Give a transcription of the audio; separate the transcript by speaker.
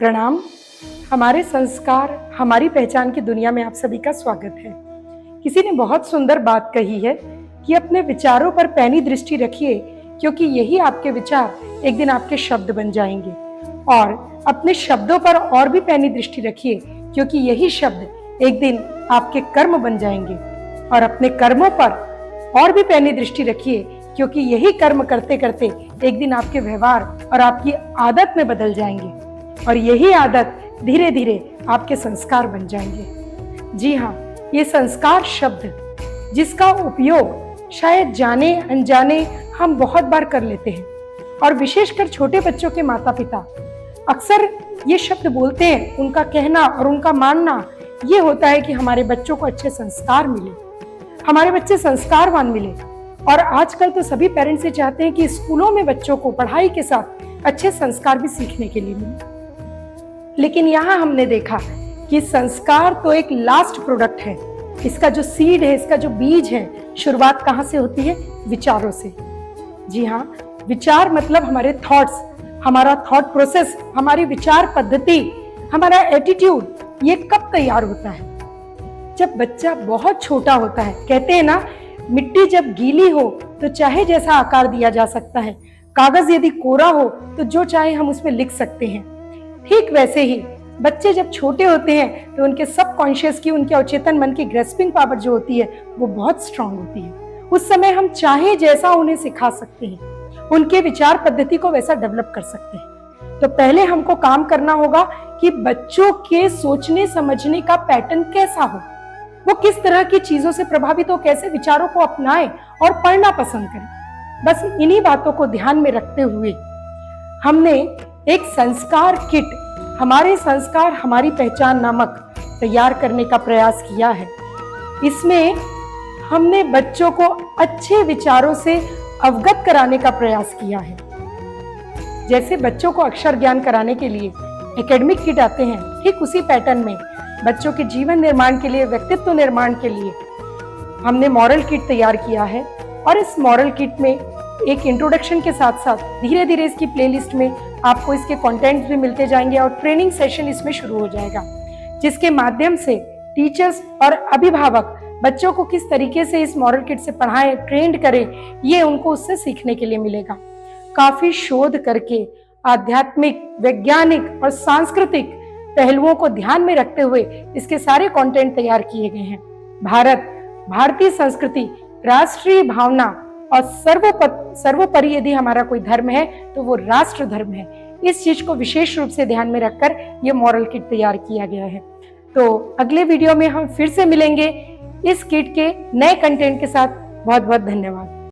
Speaker 1: प्रणाम। हमारे संस्कार हमारी पहचान की दुनिया में आप सभी का स्वागत है। किसी ने बहुत सुंदर बात कही है कि अपने विचारों पर पैनी दृष्टि रखिए, क्योंकि यही आपके विचार एक दिन आपके शब्द बन जाएंगे। और अपने शब्दों पर और भी पैनी दृष्टि रखिए, क्योंकि यही शब्द एक दिन आपके कर्म बन जाएंगे। और अपने कर्मों पर और भी पैनी दृष्टि रखिए, क्योंकि यही कर्म करते करते एक दिन आपके व्यवहार और आपकी आदत में बदल जाएंगे। और यही आदत धीरे धीरे आपके संस्कार बन जाएंगे। जी हाँ, ये संस्कार शब्द जिसका उपयोग शायद जाने अनजाने हम बहुत बार कर लेते हैं, और विशेषकर छोटे बच्चों के माता पिता अक्सर ये शब्द बोलते हैं। उनका कहना और उनका मानना ये होता है कि हमारे बच्चों को अच्छे संस्कार मिले, हमारे बच्चे संस्कारवान मिले। और आजकल तो सभी पेरेंट्स ये चाहते हैं कि स्कूलों में बच्चों को पढ़ाई के साथ अच्छे संस्कार भी सीखने के लिए मिले। लेकिन यहाँ हमने देखा कि संस्कार तो एक लास्ट प्रोडक्ट है। इसका जो सीड है, इसका जो बीज है, शुरुआत कहाँ से होती है? विचारों से। जी हाँ, विचार मतलब हमारे थॉट्स, हमारा थॉट प्रोसेस, हमारी विचार पद्धति, हमारा एटीट्यूड, ये कब तैयार होता है? जब बच्चा बहुत छोटा होता है। कहते हैं ना, मिट्टी जब गीली हो तो चाहे जैसा आकार दिया जा सकता है। कागज यदि कोरा हो तो जो चाहे हम उसमें लिख सकते हैं। ठीक वैसे ही बच्चे जब छोटे होते हैं तो उनके सबकॉन्शियस की, उनके अवचेतन मन की ग्रेस्पिंग पावर जो होती है वो बहुत स्ट्रांग होती है। उस समय हम चाहे जैसा उन्हें सिखा सकते हैं, उनके विचार पद्धति को वैसा डेवलप कर सकते हैं। तो पहले हमको काम करना होगा कि बच्चों के सोचने समझने का पैटर्न कैसा हो, वो किस तरह की चीजों से प्रभावित हो, कैसे विचारों को अपनाएं और पढ़ना पसंद करें। बस इन्हीं बातों को ध्यान में रखते हुए हमने एक संस्कार किट, हमारे संस्कार हमारी पहचान नामक, तैयार करने का प्रयास किया है। इसमें हमने बच्चों को अच्छे विचारों से अवगत कराने का प्रयास किया है। जैसे बच्चों को अक्षर ज्ञान कराने के लिए एकेडमिक किट आते हैं, ठीक उसी पैटर्न में बच्चों के जीवन निर्माण के लिए, व्यक्तित्व निर्माण के लिए हमने मॉरल किट तैयार किया है। और इस मॉरल किट में एक इंट्रोडक्शन के साथ साथ धीरे धीरे इसकी प्लेलिस्ट में आपको इसके कंटेंट्स भी मिलते जाएंगे और ट्रेनिंग सेशन इसमें शुरू हो जाएगा, जिसके माध्यम से टीचर्स और अभिभावक बच्चों को किस तरीके से इस मॉरल किट से पढ़ाएं, ट्रेंड करें, ये उनको उससे सीखने के लिए मिलेगा। काफी शोध करके आध्यात्मिक, वैज्ञानिक और सांस्कृतिक पहलुओं को ध्यान में रखते हुए इसके सारे कंटेंट तैयार किए गए हैं। भारत, भारतीय संस्कृति, राष्ट्रीय भावना और सर्वोपरि यदि हमारा कोई धर्म है तो वो राष्ट्र धर्म है। इस चीज को विशेष रूप से ध्यान में रखकर ये मॉरल किट तैयार किया गया है। तो अगले वीडियो में हम फिर से मिलेंगे इस किट के नए कंटेंट के साथ। बहुत बहुत धन्यवाद।